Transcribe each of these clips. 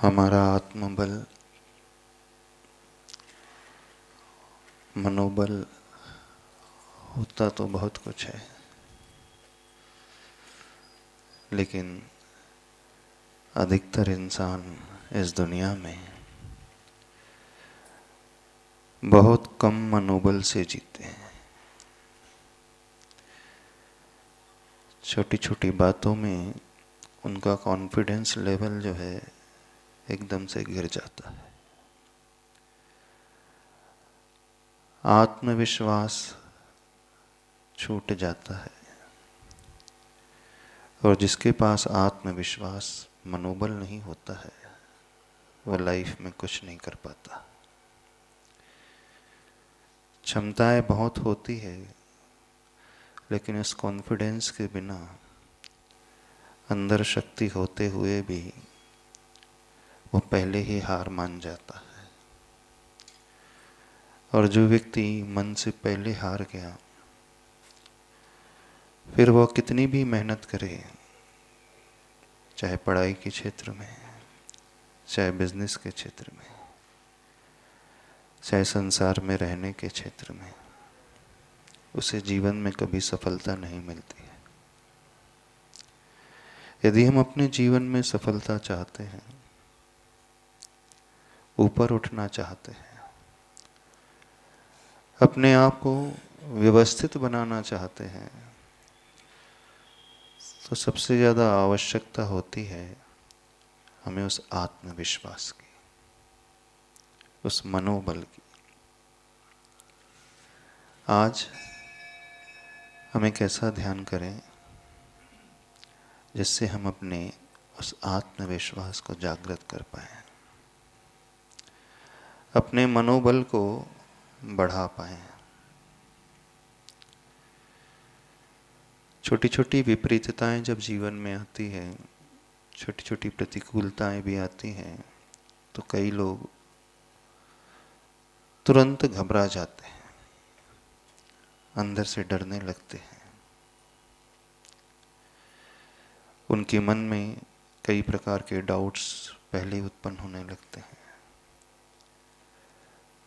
हमारा आत्मबल, मनोबल होता तो बहुत कुछ है, लेकिन अधिकतर इंसान इस दुनिया में बहुत कम मनोबल से जीते हैं। छोटी छोटी बातों में उनका कॉन्फिडेंस लेवल जो है एकदम से गिर जाता है। आत्मविश्वास छूट जाता है और जिसके पास आत्मविश्वास, मनोबल नहीं होता है, वह लाइफ में कुछ नहीं कर पाता। क्षमताएं बहुत होती है, लेकिन इस कॉन्फिडेंस के बिना, अंदर शक्ति होते हुए भी वो पहले ही हार मान जाता है। और जो व्यक्ति मन से पहले हार गया, फिर वह कितनी भी मेहनत करे, चाहे पढ़ाई के क्षेत्र में, चाहे बिजनेस के क्षेत्र में, चाहे संसार में रहने के क्षेत्र में, उसे जीवन में कभी सफलता नहीं मिलती है। यदि हम अपने जीवन में सफलता चाहते हैं, ऊपर उठना चाहते हैं, अपने आप को व्यवस्थित बनाना चाहते हैं, तो सबसे ज़्यादा आवश्यकता होती है हमें उस आत्मविश्वास की, उस मनोबल की। आज हम एक ऐसा ध्यान करें जिससे हम अपने उस आत्मविश्वास को जागृत कर पाएं, अपने मनोबल को बढ़ा पाएं। छोटी छोटी विपरीतताएं जब जीवन में आती हैं, छोटी छोटी प्रतिकूलताएं भी आती हैं, तो कई लोग तुरंत घबरा जाते हैं, अंदर से डरने लगते हैं। उनके मन में कई प्रकार के डाउट्स पहले उत्पन्न होने लगते हैं।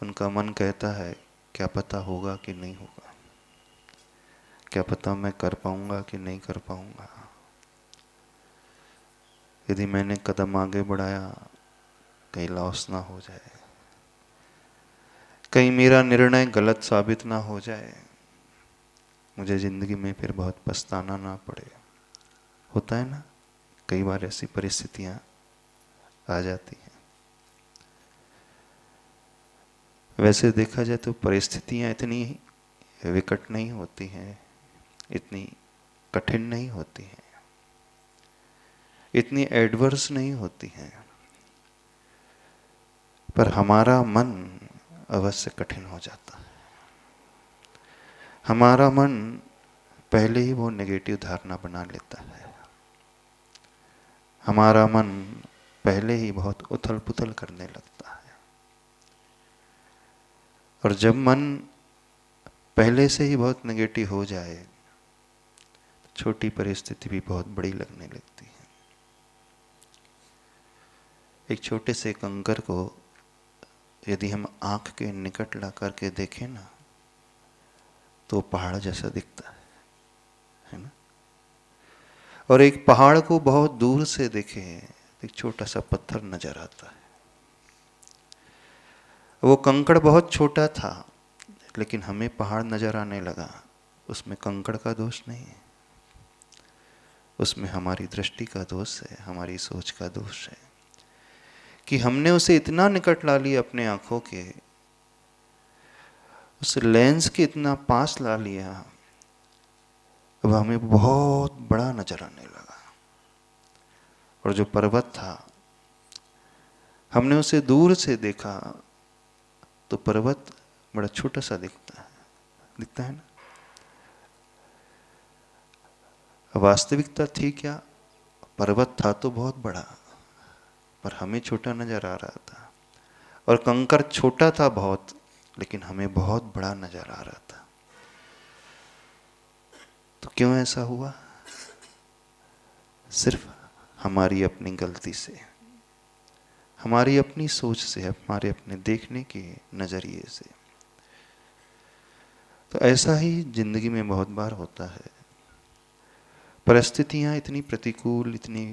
उनका मन कहता है, क्या पता होगा कि नहीं होगा, क्या पता मैं कर पाऊंगा कि नहीं कर पाऊंगा, यदि मैंने कदम आगे बढ़ाया कहीं लॉस ना हो जाए, कहीं मेरा निर्णय गलत साबित ना हो जाए, मुझे ज़िंदगी में फिर बहुत पछताना ना पड़े। होता है ना, कई बार ऐसी परिस्थितियां आ जाती हैं। वैसे देखा जाए तो परिस्थितियां इतनी विकट नहीं होती हैं, इतनी कठिन नहीं होती हैं, इतनी एडवर्स नहीं होती हैं, पर हमारा मन अवश्य कठिन हो जाता है। हमारा मन पहले ही वो नेगेटिव धारणा बना लेता है। हमारा मन पहले ही बहुत उथल पुथल करने लगता है। और जब मन पहले से ही बहुत नेगेटिव हो जाए, छोटी परिस्थिति भी बहुत बड़ी लगने लगती है। एक छोटे से कंकर को यदि हम आंख के निकट ला करके देखें ना, तो पहाड़ जैसा दिखता है ना। और एक पहाड़ को बहुत दूर से देखें, एक छोटा सा पत्थर नजर आता है। वो कंकड़ बहुत छोटा था, लेकिन हमें पहाड़ नजर आने लगा। उसमें कंकड़ का दोष नहीं है, उसमें हमारी दृष्टि का दोष है, हमारी सोच का दोष है कि हमने उसे इतना निकट ला लिया, अपने आंखों के उस लेंस के इतना पास ला लिया, अब हमें बहुत बड़ा नजर आने लगा। और जो पर्वत था, हमने उसे दूर से देखा तो पर्वत बड़ा छोटा सा दिखता है ना। वास्तविकता थी क्या, पर्वत था तो बहुत बड़ा, पर हमें छोटा नजर आ रहा था। और कंकर छोटा था बहुत, लेकिन हमें बहुत बड़ा नजर आ रहा था। तो क्यों ऐसा हुआ? सिर्फ हमारी अपनी गलती से, हमारी अपनी सोच से, हमारे अपने देखने के नज़रिए से। तो ऐसा ही जिंदगी में बहुत बार होता है। परिस्थितियां इतनी प्रतिकूल, इतनी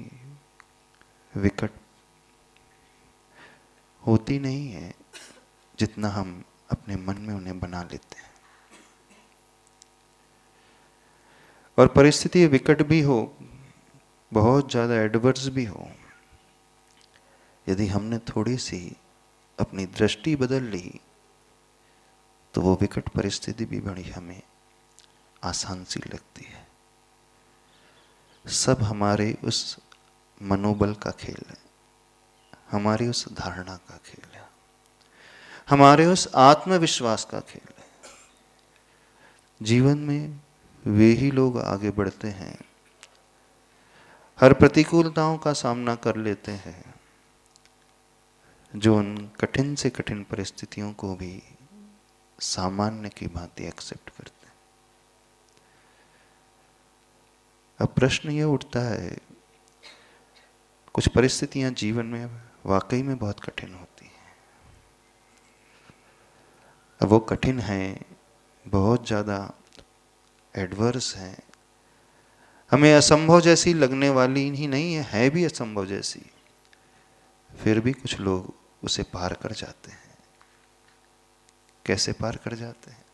विकट होती नहीं है जितना हम अपने मन में उन्हें बना लेते हैं। और परिस्थिति विकट भी हो, बहुत ज़्यादा एडवर्स भी हो, यदि हमने थोड़ी सी अपनी दृष्टि बदल ली तो वो विकट परिस्थिति भी बड़ी हमें आसान सी लगती है। सब हमारे उस मनोबल का खेल है, हमारी उस धारणा का खेल है, हमारे उस आत्मविश्वास का खेल है। जीवन में वे ही लोग आगे बढ़ते हैं, हर प्रतिकूलताओं का सामना कर लेते हैं, जो उन कठिन से कठिन परिस्थितियों को भी सामान्य की भांति एक्सेप्ट करते हैं। अब प्रश्न यह उठता है, कुछ परिस्थितियां जीवन में वाकई में बहुत कठिन होती हैं। अब वो कठिन हैं, बहुत ज़्यादा एडवर्स हैं, हमें असंभव जैसी लगने वाली ही नहीं है भी असंभव जैसी, फिर भी कुछ लोग उसे पार कर जाते हैं। कैसे पार कर जाते हैं?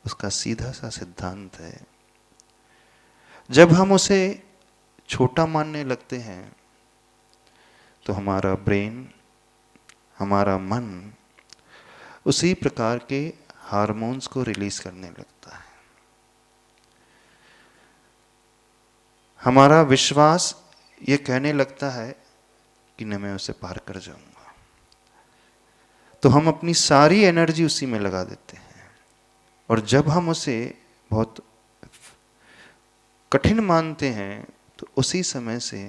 उसका सीधा सा सिद्धांत है, जब हम उसे छोटा मानने लगते हैं तो हमारा ब्रेन, हमारा मन उसी प्रकार के हार्मोन्स को रिलीज करने लगता है। हमारा विश्वास ये कहने लगता है कि न मैं उसे पार कर जाऊंगा, तो हम अपनी सारी एनर्जी उसी में लगा देते हैं। और जब हम उसे बहुत कठिन मानते हैं तो उसी समय से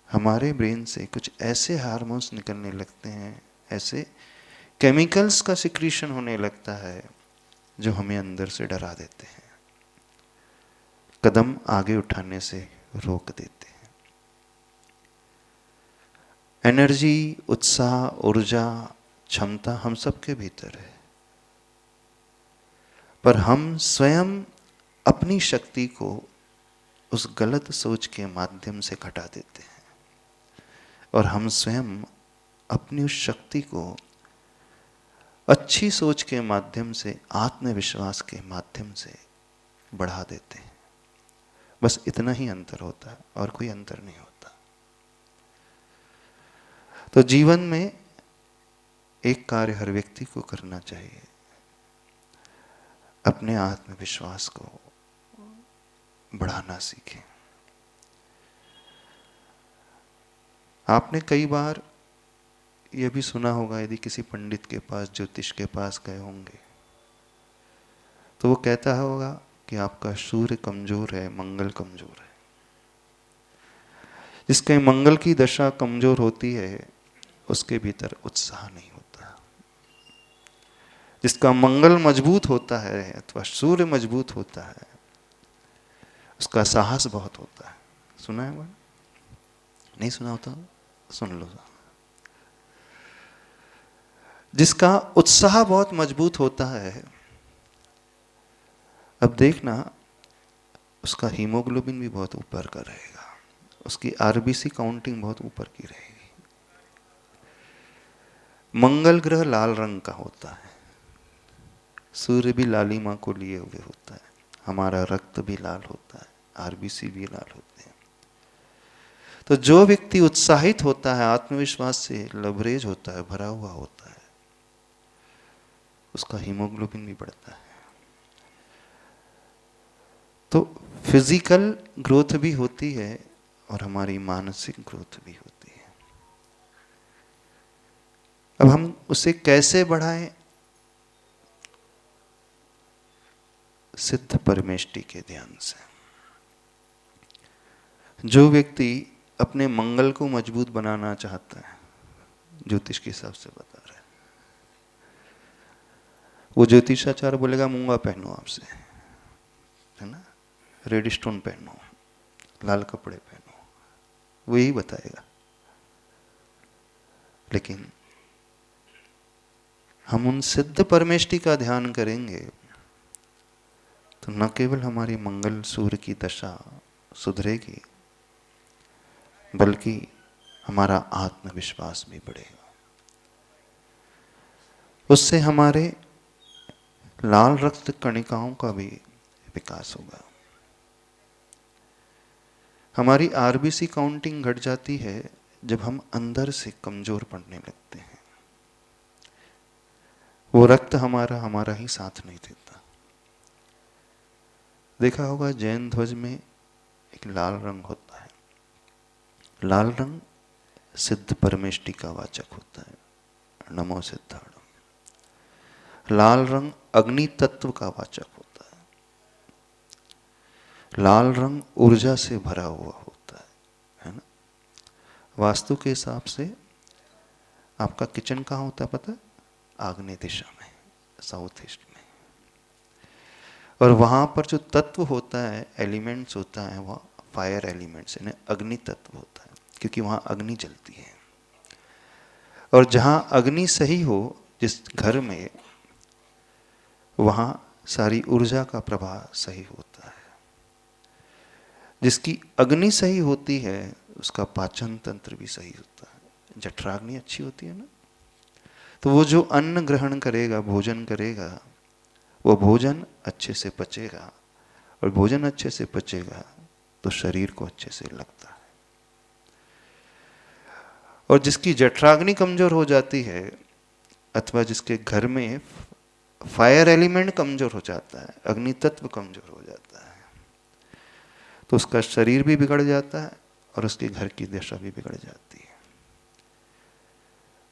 हमारे ब्रेन से कुछ ऐसे हार्मोन्स निकलने लगते हैं, ऐसे केमिकल्स का सिक्रीशन होने लगता है जो हमें अंदर से डरा देते हैं, कदम आगे उठाने से रोक देते हैं। एनर्जी, उत्साह, ऊर्जा, क्षमता हम सबके भीतर है, पर हम स्वयं अपनी शक्ति को उस गलत सोच के माध्यम से घटा देते हैं, और हम स्वयं अपनी उस शक्ति को अच्छी सोच के माध्यम से, आत्मविश्वास के माध्यम से बढ़ा देते हैं। बस इतना ही अंतर होता है और कोई अंतर नहीं होता। तो जीवन में एक कार्य हर व्यक्ति को करना चाहिए, अपने आत्मविश्वास को बढ़ाना सीखें। आपने कई बार यह भी सुना होगा, यदि किसी पंडित के पास, ज्योतिष के पास गए होंगे तो वो कहता होगा कि आपका सूर्य कमजोर है, मंगल कमजोर है। जिसके मंगल की दशा कमजोर होती है उसके भीतर उत्साह नहीं होता। जिसका मंगल मजबूत होता है अथवा सूर्य मजबूत होता है उसका साहस बहुत होता है। सुना है? नहीं सुना होता? सुन लो। जिसका उत्साह बहुत मजबूत होता है, अब देखना उसका हीमोग्लोबिन भी बहुत ऊपर का रहेगा, उसकी आरबीसी काउंटिंग बहुत ऊपर की रहेगी। मंगल ग्रह लाल रंग का होता है, सूर्य भी लालिमा को लिए हुए होता है, हमारा रक्त भी लाल होता है, आरबीसी भी लाल होते हैं। तो जो व्यक्ति उत्साहित होता है, आत्मविश्वास से लबरेज होता है, भरा हुआ होता है, उसका हीमोग्लोबिन भी बढ़ता है। तो फिजिकल ग्रोथ भी होती है और हमारी मानसिक ग्रोथ भी होती है। अब हम उसे कैसे बढ़ाएं? सिद्ध परमेष्टि के ध्यान से। जो व्यक्ति अपने मंगल को मजबूत बनाना चाहता है, ज्योतिष के हिसाब से बता रहे हैं, वो ज्योतिषाचार्य बोलेगा मूंगा पहनो आपसे, है ना, रेड स्टोन पहनो, लाल कपड़े पहनो, वो यही बताएगा। लेकिन हम उन सिद्ध परमेष्टि का ध्यान करेंगे तो न केवल हमारी मंगल सूर्य की दशा सुधरेगी, बल्कि हमारा आत्मविश्वास भी बढ़ेगा। उससे हमारे लाल रक्त कणिकाओं का भी विकास होगा। हमारी आरबीसी काउंटिंग घट जाती है जब हम अंदर से कमजोर पड़ने लगते हैं। वो रक्त हमारा ही साथ नहीं देता। देखा होगा जैन ध्वज में एक लाल रंग होता है। लाल रंग सिद्ध परमेष्टि का वाचक होता है, नमो सिद्धार्णम। लाल रंग अग्नि तत्व का वाचक होता है। लाल रंग ऊर्जा से भरा हुआ होता है ना। वास्तु के हिसाब से आपका किचन कहाँ होता है पता है? आग्नेय दिशा में, साउथ ईस्ट में। और वहां पर जो तत्व होता है, एलिमेंट्स होता है, वह फायर एलिमेंट्स यानी अग्नि तत्व होता है, क्योंकि वहां अग्नि जलती है। और जहां अग्नि सही हो जिस घर में, वहां सारी ऊर्जा का प्रवाह सही होता है। जिसकी अग्नि सही होती है उसका पाचन तंत्र भी सही होता है। जठराग्नि अच्छी होती है ना, तो वो जो अन्न ग्रहण करेगा, भोजन करेगा, वो भोजन अच्छे से पचेगा। और भोजन अच्छे से पचेगा तो शरीर को अच्छे से लगता है। और जिसकी जठराग्नि कमजोर हो जाती है, अथवा जिसके घर में फायर एलिमेंट कमजोर हो जाता है, अग्नि तत्व कमजोर हो जाता है, तो उसका शरीर भी बिगड़ जाता है और उसके घर की दशा भी बिगड़ जाती है।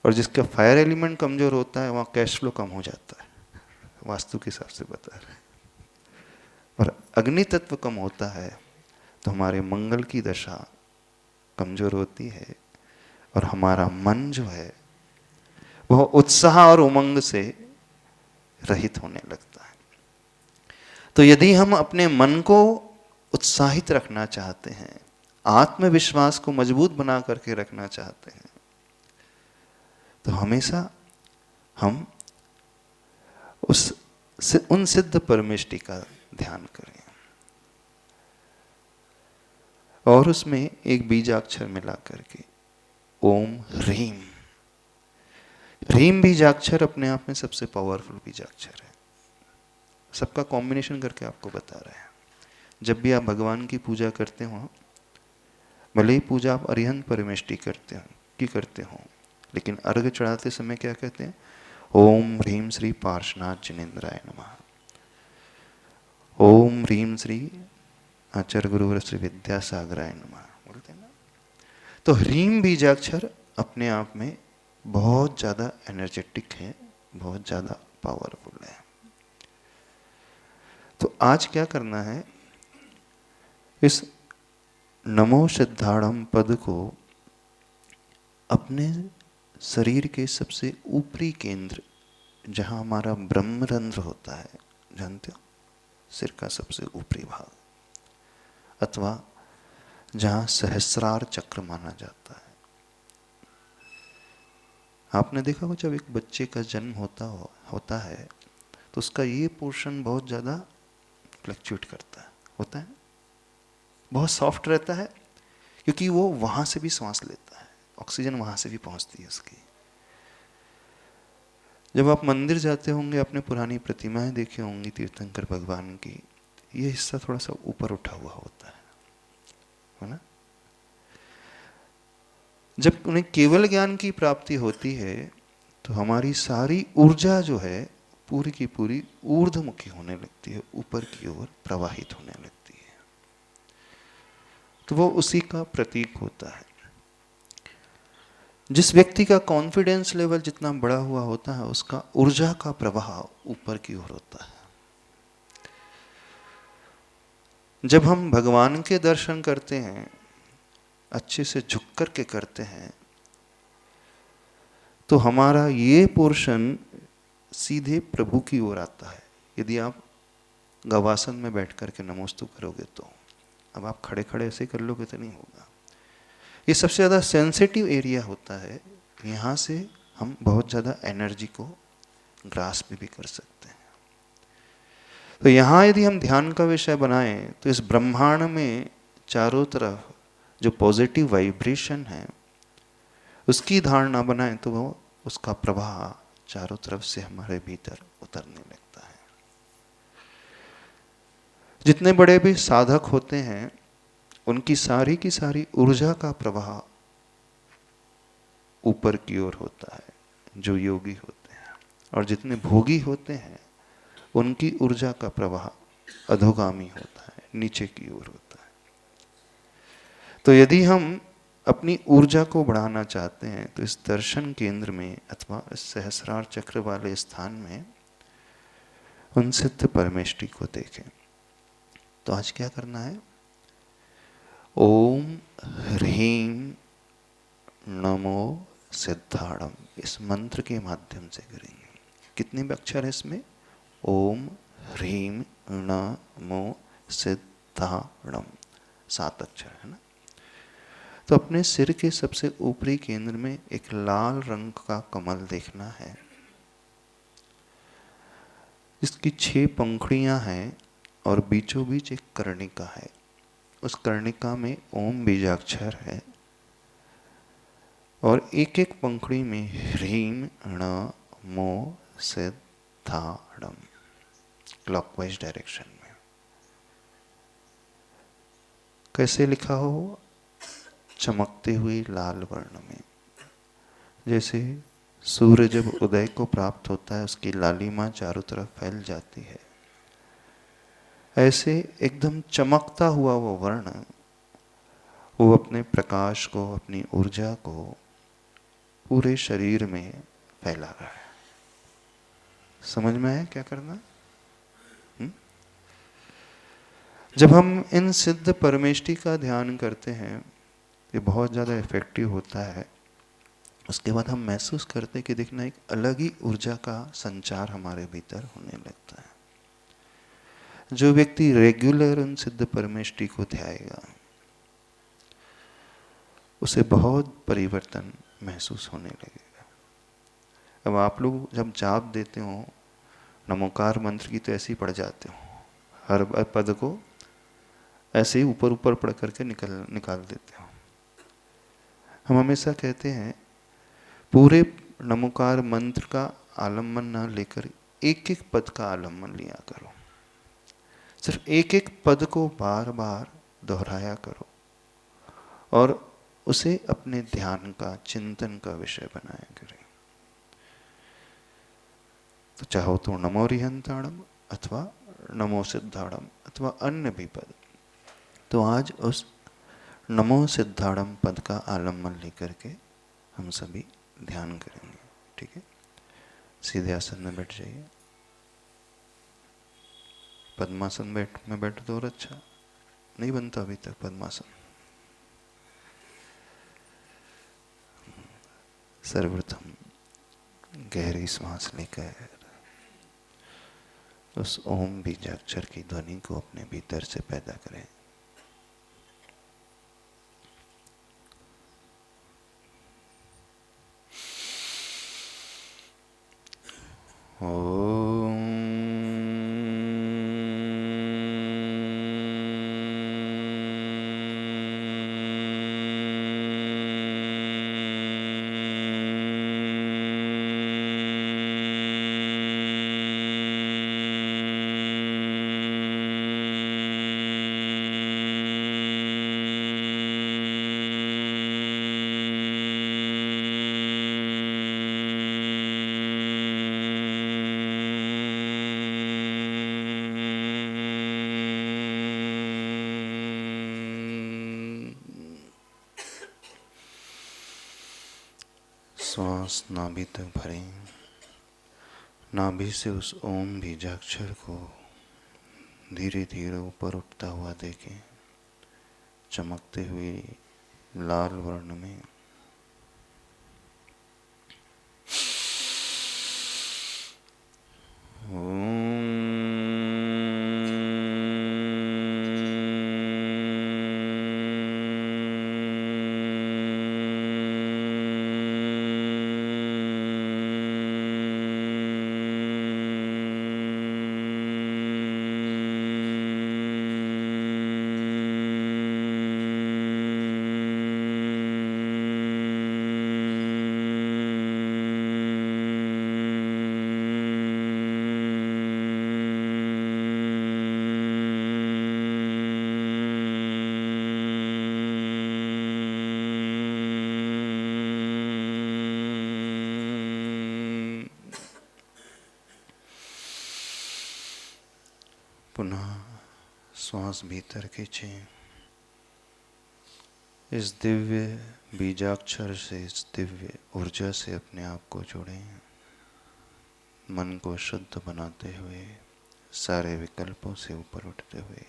और जिसका फायर एलिमेंट कमजोर होता है, वहां कैश फ्लो कम हो जाता है, वास्तु के हिसाब से बता रहे हैं। और अग्नि तत्व कम होता है तो हमारे मंगल की दशा कमजोर होती है और हमारा मन जो है वह उत्साह और उमंग से रहित होने लगता है। तो यदि हम अपने मन को उत्साहित रखना चाहते हैं, आत्मविश्वास को मजबूत बना करके रखना चाहते हैं, तो हमेशा हम उन सिद्ध परमेष्टि का ध्यान करें और उसमें एक बीजाक्षर मिला करके ओम ह्रीम। ह्रीम बीजाक्षर अपने आप में सबसे पावरफुल बीजाक्षर है। सबका कॉम्बिनेशन करके आपको बता रहे हैं। जब भी आप भगवान की पूजा करते हो, भले ही पूजा आप अरिहंत परमेष्टि करते हो, लेकिन अर्घ चढ़ाते समय क्या कहते हैं? ओम ह्रीम श्री पार्श्वनाथ जिनेन्द्राय नमः। ओम ह्रीम श्री आचार्य गुरुवर श्री विद्यासागराय नमः बोलते हैं ना। तो ह्रीम बीजाक्षर अपने आप में बहुत ज़्यादा एनर्जेटिक है, बहुत ज़्यादा पावरफुल है। तो आज क्या करना है? इस नमो सिद्धार्णम पद को अपने शरीर के सबसे ऊपरी केंद्र, जहां हमारा ब्रह्मरंध्र होता है, जानते हो, सिर का सबसे ऊपरी भाग, अथवा जहां सहस्रार चक्र माना जाता है। आपने देखा हो जब एक बच्चे का जन्म होता है तो उसका ये पोर्शन बहुत ज़्यादा फ्लक्चुएट करता है, होता है, बहुत सॉफ्ट रहता है, क्योंकि वो वहां से भी सांस लेता है, ऑक्सीजन वहां से भी पहुंचती है उसकी। जब आप मंदिर जाते होंगे, आपने पुरानी प्रतिमाएं देखी होंगी तीर्थंकर भगवान की, ये हिस्सा थोड़ा सा ऊपर उठा हुआ होता है ना। जब उन्हें केवल ज्ञान की प्राप्ति होती है तो हमारी सारी ऊर्जा जो है पूरी की पूरी ऊर्ध्वमुखी होने लगती है, ऊपर की ओर प्रवाहित होने लगती है। तो वो उसी का प्रतीक होता है। जिस व्यक्ति का कॉन्फिडेंस लेवल जितना बड़ा हुआ होता है, उसका ऊर्जा का प्रवाह ऊपर की ओर होता है। जब हम भगवान के दर्शन करते हैं, अच्छे से झुक कर के करते हैं, तो हमारा ये पोर्शन सीधे प्रभु की ओर आता है। यदि आप गवासन में बैठ करके नमोस्तु करोगे तो, अब आप खड़े खड़े ऐसे कर लोगे तो नहीं होगा। ये सबसे ज़्यादा सेंसिटिव एरिया होता है यहाँ से हम बहुत ज़्यादा एनर्जी को ग्रास्प भी कर सकते हैं। तो यहाँ यदि हम ध्यान का विषय बनाएं तो इस ब्रह्मांड में चारों तरफ जो पॉजिटिव वाइब्रेशन है उसकी धारणा बनाएं तो वो उसका प्रभाव चारों तरफ से हमारे भीतर उतरने लगता है। जितने बड़े भी साधक होते हैं उनकी सारी की सारी ऊर्जा का प्रवाह ऊपर की ओर होता है जो योगी होते हैं, और जितने भोगी होते हैं उनकी ऊर्जा का प्रवाह अधोगामी होता है, नीचे की ओर होता है। तो यदि हम अपनी ऊर्जा को बढ़ाना चाहते हैं तो इस दर्शन केंद्र में अथवा इस सहस्रार चक्र वाले स्थान में उन सिद्ध परमेष्टि को देखें। तो आज क्या करना है? ओम ह्रीं नमो सिद्धाणम, इस मंत्र के माध्यम से करेंगे। कितने अक्षर है इसमें? ओम ह्रीं नमो सिद्धाणम, 7 अक्षर है ना। तो अपने सिर के सबसे ऊपरी केंद्र में एक लाल रंग का कमल देखना है। इसकी 6 पंखुड़ियां हैं और बीचों बीच एक कर्णिका है। उस कर्णिका में ओम बीजाक्षर है और एक एक पंखुड़ी में ह्रीं णमो सिद्धाणम, क्लॉकवाइज डायरेक्शन में। कैसे लिखा हो? चमकते हुए लाल वर्ण में। जैसे सूर्य जब उदय को प्राप्त होता है उसकी लालिमा चारों तरफ फैल जाती है, ऐसे एकदम चमकता हुआ वो वर्ण, वो अपने प्रकाश को, अपनी ऊर्जा को पूरे शरीर में फैला रहा है। समझ में आया क्या करना? जब हम इन सिद्ध परमेष्टि का ध्यान करते हैं ये बहुत ज़्यादा इफेक्टिव होता है। उसके बाद हम महसूस करते हैं कि देखना एक अलग ही ऊर्जा का संचार हमारे भीतर होने लगता है। जो व्यक्ति रेगुलर उन सिद्ध परमेष्टि को ध्याएगा उसे बहुत परिवर्तन महसूस होने लगेगा। अब आप लोग जब जाप देते हो नमोकार मंत्र की तो ऐसे ही पढ़ जाते हो, हर पद को ऐसे ही ऊपर ऊपर पढ़ करके निकाल देते हो। हम हमेशा कहते हैं पूरे नमोकार मंत्र का आलम्बन न लेकर एक एक पद का आलम्बन लिया करो। सिर्फ एक एक पद को बार बार दोहराया करो और उसे अपने ध्यान का, चिंतन का विषय बनाया करें। तो चाहो तो नमो रिहंताणम अथवा नमो सिद्धाणम अथवा अन्य भी पद। तो आज उस नमो सिद्धाणम पद का आलम्बन लेकर के हम सभी ध्यान करेंगे। ठीक है, सीधे आसन में बैठ जाइए। पद्मासन में बैठ तो और अच्छा नहीं बनता अभी तक पद्मासन। सर्वप्रथम गहरी सांस लेकर उस ओम बीजाक्षर की ध्वनि को अपने भीतर से पैदा करें। श्वास नाभि तक भरें। नाभि से उस ओम बीजाक्षर को धीरे धीरे ऊपर उठता हुआ देखें, चमकते हुए लाल वर्ण में। श्वास भीतर खींचें। इस दिव्य बीजाक्षर से, इस दिव्य ऊर्जा से अपने आप को जोड़ें। मन को शुद्ध बनाते हुए, सारे विकल्पों से ऊपर उठते हुए।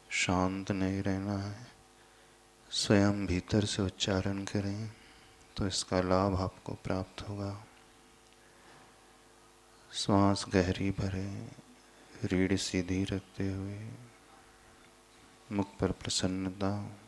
शांत नहीं रहना है, स्वयं भीतर से उच्चारण करें तो इसका लाभ आपको प्राप्त होगा। श्वास गहरी भरें, रीढ़ सीधी रखते हुए, मुख पर प्रसन्नता।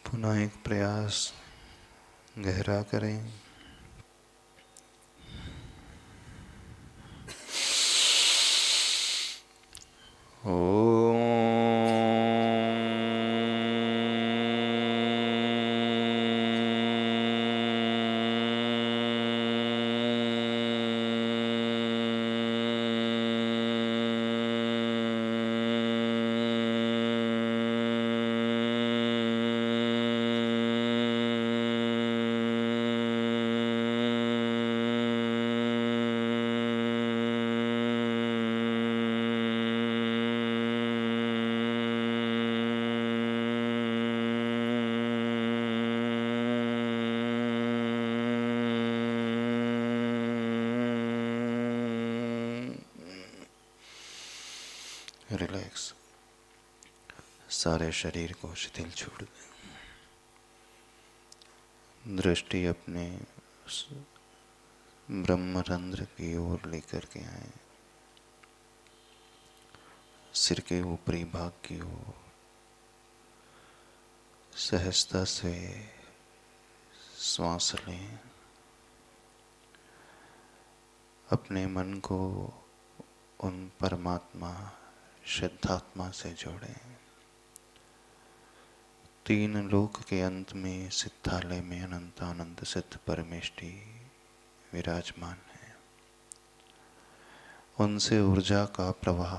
पुनः एक प्रयास गहरा करें। रिलैक्स। सारे शरीर को शिथिल छोड़ दें। दृष्टि अपने ब्रह्मरंध्र की ओर लेकर के आए, सिर के ऊपरी भाग की ओर। सहजता से श्वास लें। अपने मन को उन परमात्मा शुद्धात्मा से जोड़ें। तीन लोक के अंत में सिद्धालय में अनंतानंद सिद्ध परमेष्टि विराजमान है। उनसे ऊर्जा का प्रवाह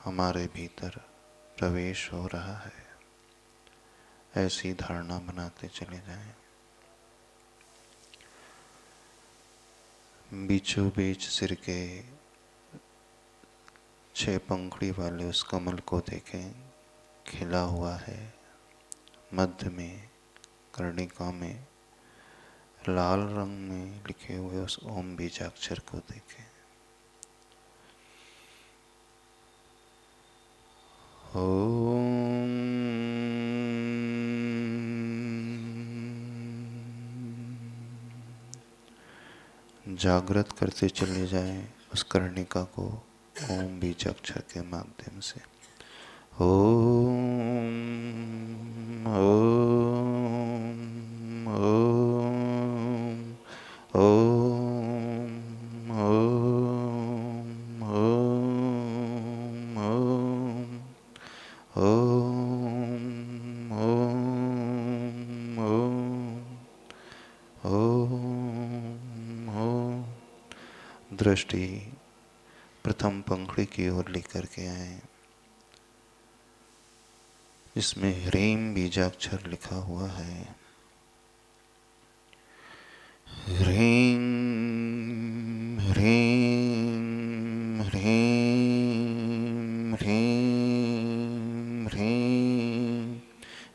हमारे भीतर प्रवेश हो रहा है, ऐसी धारणा बनाते चले जाएं। बीचों बीच सिर के 6 पंखुड़ी वाले उस कमल को देखें, खिला हुआ है। मध्य में कर्णिका में लाल रंग में लिखे हुए उस ओम बीजाक्षर को देखें। ओम। जागृत करते चले जाएं उस कर्णिका को ओम बीजाक्षर के माध्यम से। ओम ओम ओम ओम ओम ओम ओम। दृष्टि प्रथम पंखुड़ी की ओर लेकर के आए, जिसमें ह्रीं बीजाक्षर लिखा हुआ है। ह्रीं ह्रीं ह्रीं ह्रीं ह्रीं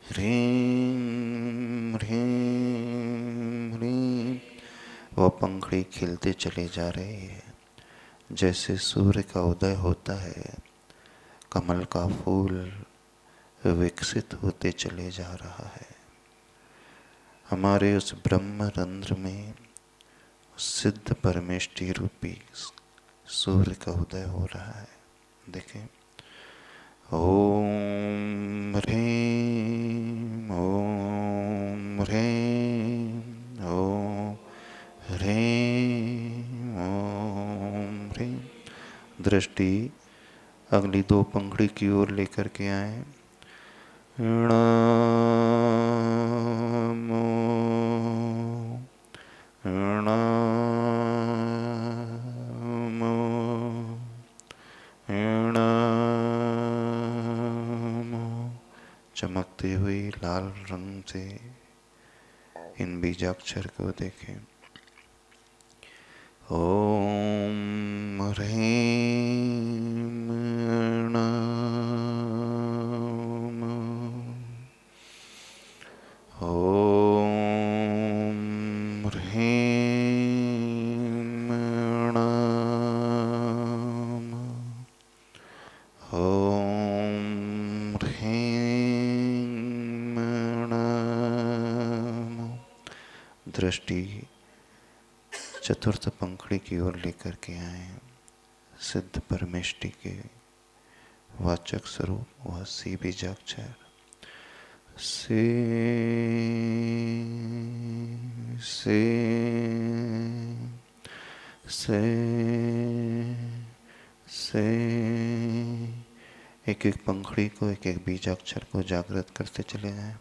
ह्रीं ह्रीं ह्रीं। वह पंखुड़ी खिलते चले जा रही है। जैसे सूर्य का उदय होता है, कमल का फूल विकसित होते चले जा रहा है। हमारे उस ब्रह्म रंध्र में सिद्ध परमेष्टि रूपी सूर्य का उदय हो रहा है। देखें, ओम ह्रीं ओम ह्रीं ओम ह्रीं ओम ह्रीं। दृष्टि अगली दो पंखुड़ी की ओर लेकर के आए। नमो नमो नमो। चमकती हुई लाल रंग से इन बीजाक्षर को देखें। ओम ह्रीं नमः। ओम ह्रीं नमः। ओम ह्रीं नमः। दृष्टि चतुर्थ पंखुड़ी की ओर लेकर के आए। सिद्ध परमेष्टि के वाचक स्वरूप वह सी बीजाक्षर से एक एक पंखुड़ी को, एक एक बीजाक्षर को जागृत करते चले जाएं।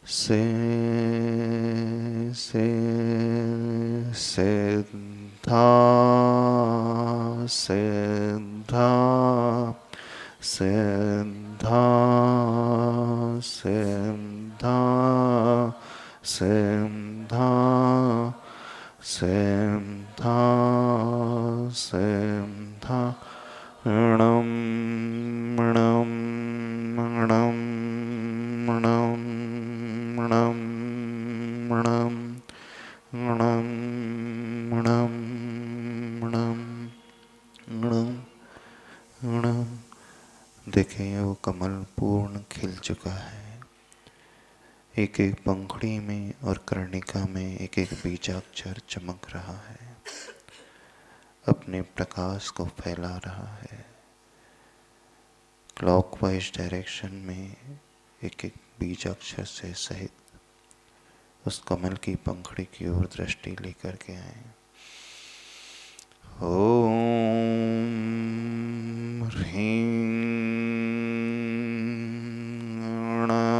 से धा से धा से धा से धा से धा से धा से धा। णम णम णम णम णम णम णम णम णम णम णम। देखें, वो कमल पूर्ण खिल चुका है। एक एक पंखुड़ी में और कर्णिका में एक एक बीजाक्षर चमक रहा है, अपने प्रकाश को फैला रहा है। क्लॉकवाइज डायरेक्शन में एक एक बीजाक्षर से सहित उस कमल की पंखुड़ी की ओर दृष्टि लेकर के आए। ओम ह्रीं नमो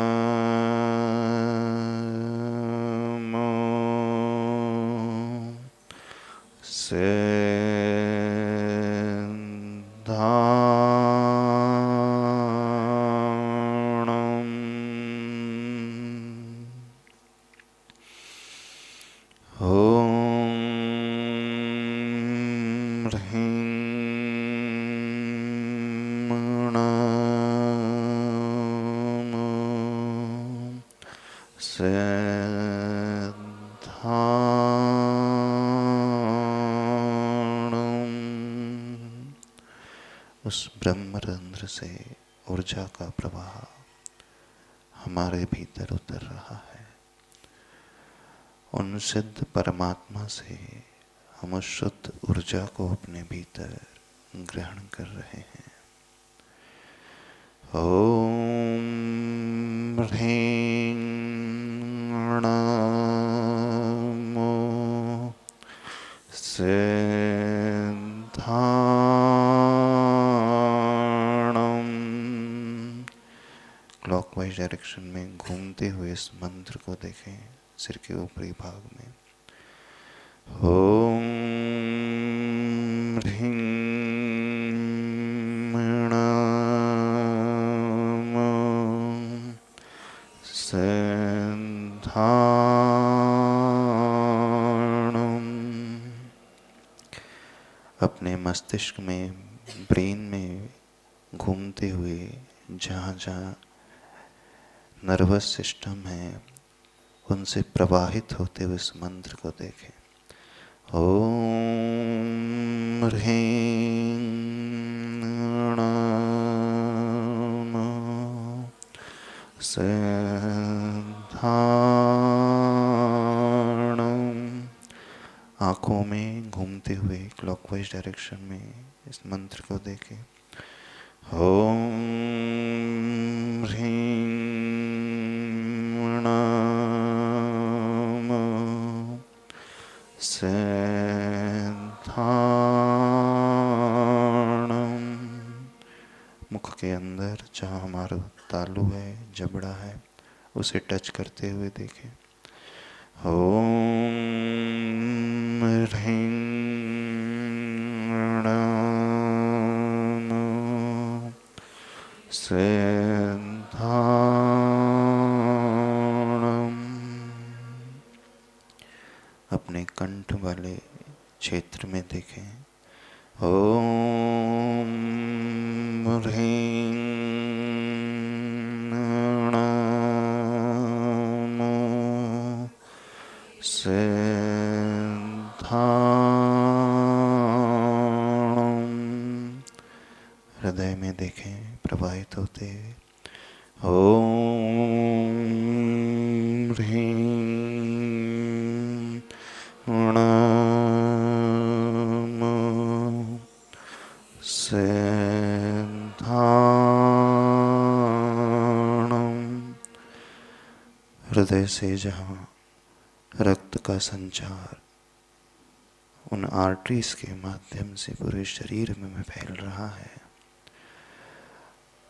सिद्धाणं। ओम ह्रीं नमो सिद्धाणं। उस ब्रह्मरंध्र से ऊर्जा का प्रवाह हमारे भीतर उतर रहा है। उन सिद्ध परमात्मा से हम उस शुद्ध ऊर्जा को अपने भीतर ग्रहण कर रहे हैं। ओम ह्रीं नमो सिद्धाणं। क्लॉकवाइज डायरेक्शन में घूमते हुए इस मंत्र को देखें, सिर के ऊपरी भाग में। ओम ह्रीं णां सेंधाणम्। अपने मस्तिष्क में, ब्रेन में घूमते हुए जहाँ जहाँ नर्वस सिस्टम है उनसे प्रवाहित होते हुए इस मंत्र को देखें। ओम ह्रीं णां सेंधाणम्। आँखों में घूमते हुए क्लॉकवाइज डायरेक्शन में इस मंत्र को देखें। ओम ह्रीं णां सेंधाणम्। मुख के अंदर जहाँ हमारा तालू है, जबड़ा है, उसे टच करते हुए देखें। ओम ह्रीं णां सेंधाणम्। अपने कंठ वाले क्षेत्र में देखें। ओम ह्रीं णां सेंधाणम्। हृदय में देखें प्रवाहित होते। ओम ह्रीं णां सेंधाणम्। हृदय से जहाँ रक्त का संचार उन आर्टरीज के माध्यम से पूरे शरीर में फैल रहा है,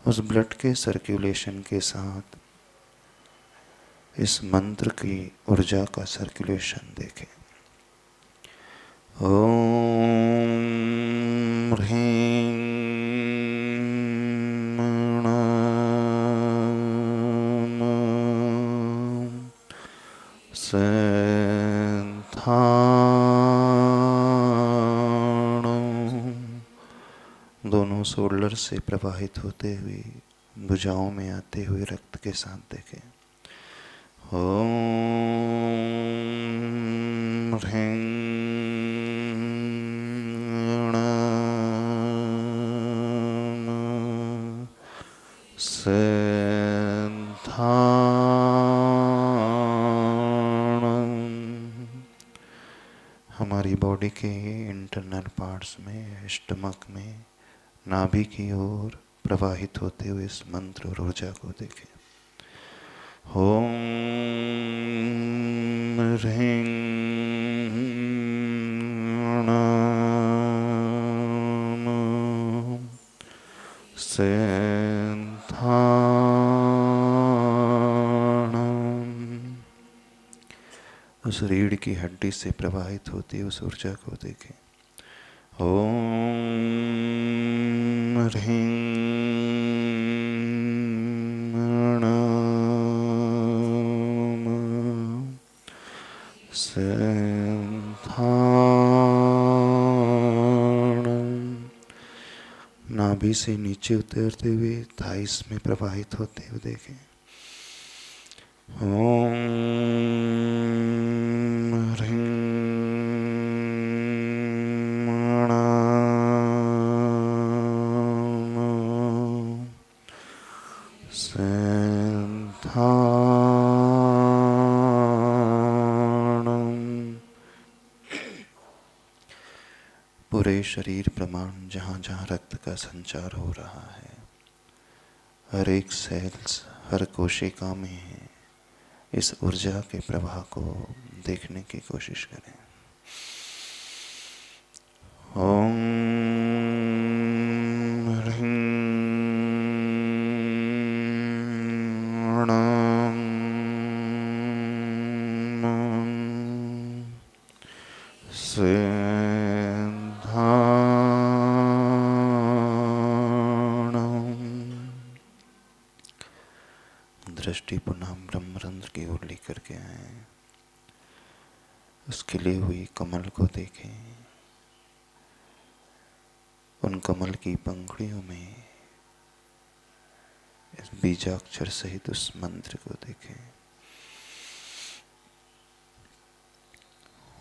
उस ब्लड के सर्कुलेशन के साथ इस मंत्र की ऊर्जा का सर्कुलेशन देखें। ओम ह्रीं णां सेंधाणम्। दोनों शोल्डर से प्रवाहित होते हुए भुजाओं में आते हुए रक्त के साथ देखें। ओम ह्रीं णां सेंधाणम्। हमारी बॉडी के इंटरनल पार्ट्स में, स्टमक में, नाभि की ओर प्रवाहित होते हुए इस मंत्र और ऊर्जा को देखें। ओम ह्रीं णां सेंधाणम्। उस रीढ़ की हड्डी से प्रवाहित होती उस ऊर्जा को देखें। ओम ह्रीं णां सेंधाणम्। नाभि से नीचे उतरते हुए थाइस में प्रवाहित होते हुए देखें। ओम ह्रीं णां सेंधाणम्। पूरे शरीर प्रमाण जहाँ जहाँ रक्त का संचार हो रहा है, हर एक सेल्स, हर कोशिका में इस ऊर्जा के प्रवाह को देखने की कोशिश करें। ओम ह्रीं णां सेंधाणम्। दृष्टि पुनः ब्रह्मरंध्र की ओर लेकर के आए। उस खिली हुई कमल को देखें, उन कमल की पंखुड़ियों में इस बीजाक्षर सहित उस मंत्र को देखें।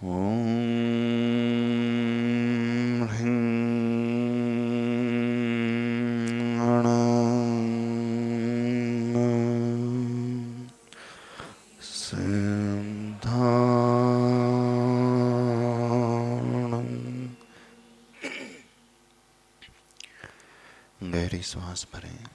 ओम ह्रीं गहरी श्वास भरें।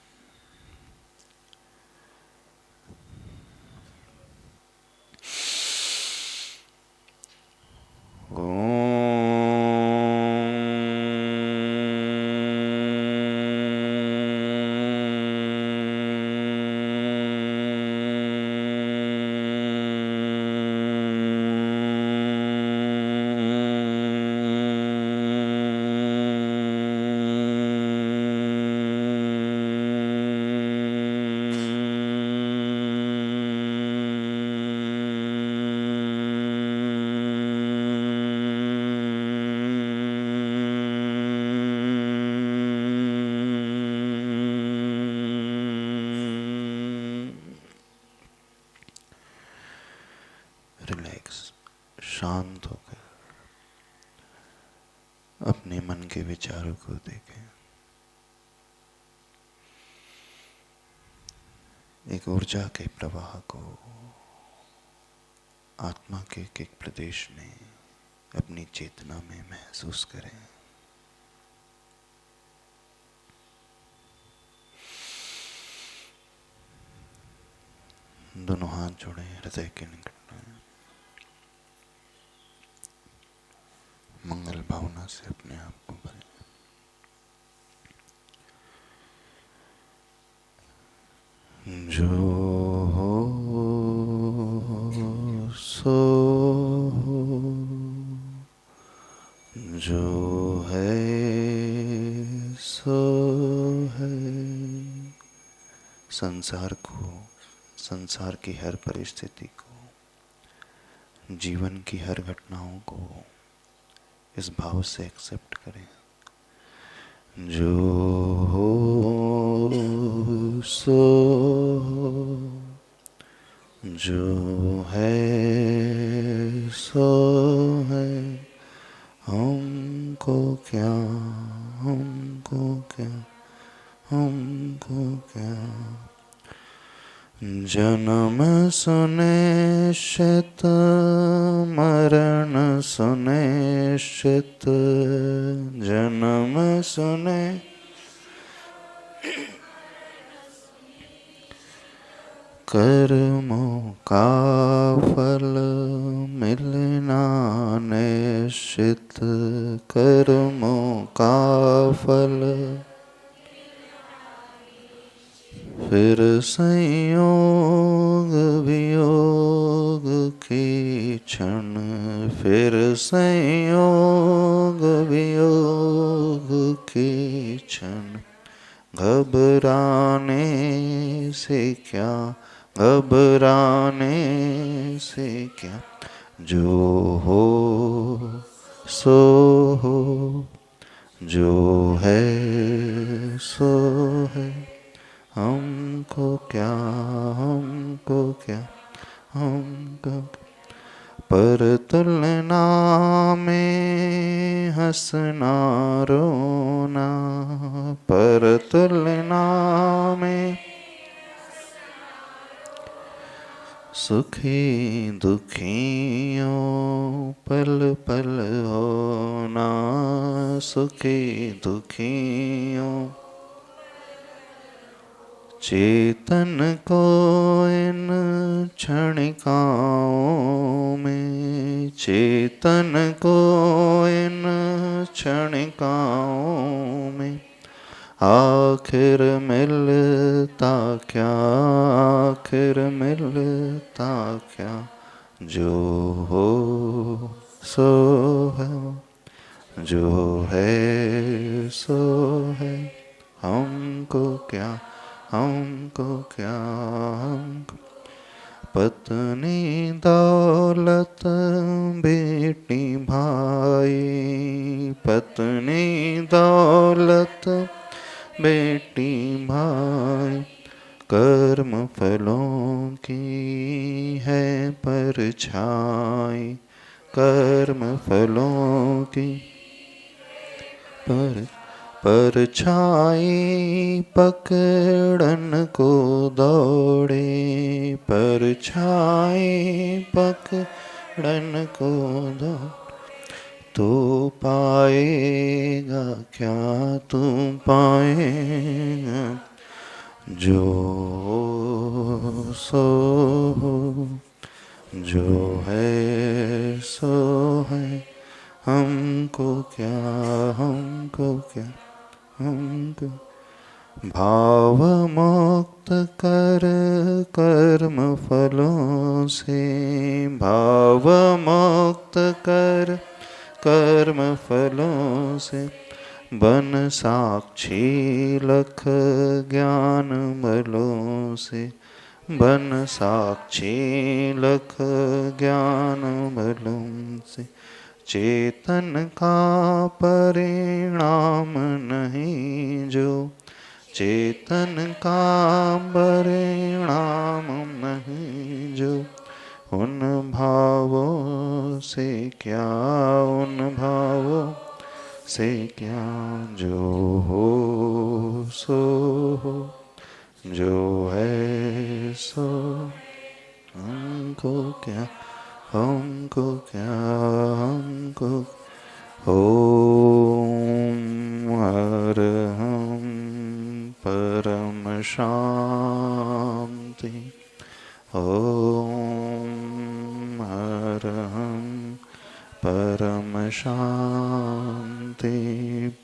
रिलैक्स, शांत होकर अपने मन के विचारों को देखें। एक ऊर्जा के प्रवाह को आत्मा के एक प्रदेश में अपनी चेतना में महसूस करें। दोनों हाथ जोड़ें, हृदय के निकट में मंगल भावना से अपने आप को भरें। जो हो सो हो, जो है सो है। संसार को, संसार की हर परिस्थिति को, जीवन की हर घटनाओं को इस भाव से एक्सेप्ट करें। जो हो सो हो, जो है सो है। हमको क्या, हमको क्या, हमको क्या। जन्म सुनिश्चित, मरण सुनिश्चित। जन्म सुने कर्मों का फल मिलना निश्चित। कर्मों का फल फिर संयोग वियोग की क्षण। फिर संयोग वियोग की क्षण। घबराने से क्या, घबराने से क्या। जो हो सो हो, जो है सो है। हमको क्या, हमको क्या, हमको। पर तुलना में हंसना रोना। पर तुलना में सुखी दुखियों पल पल होना। सुखी दुखियों चेतन को इन क्षणिकाओं में। चेतन को इन क्षणिकाओं में आखिर मिलता क्या, आखिर मिलता क्या। जो हो सो है, जो है सो है। हमको क्या, हमको क्या, हमको पत्नी दौलत बेटी भाई, पत्नी दौलत बेटी भाई, कर्म फलों की है परछाई, कर्म फलों की परछाई, पकड़न को दौड़े, परछाई पकड़न को दौड़े, तो पाएगा क्या, तू पाएगा जो सो हो, जो है सो है, हमको क्या, हमको क्या, हमको भाव मुक्त कर कर्म फलों से, भाव मुक्त कर कर्म फलों से, बन साक्षी लख ज्ञान बलों से, बन साक्षी लख ज्ञान बलों से, चेतन का परिणाम नहीं जो, चेतन का परिणाम नहीं जो, उन भावों से क्या, उन भावों से क्या, जो हो सो हो, जो है सो, हमको क्या, हमको क्या, हमको ओम अरहं परम शांति, ओम अरहं परम शांति,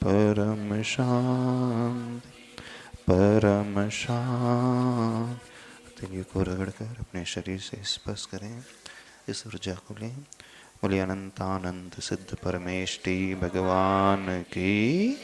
परम शांति, परम शांति। तिलियों को रगड़कर अपने शरीर से स्पर्श करें, इस ऊर्जा को लें। बोलिए अनंतानंद सिद्ध परमेष्टि भगवान की।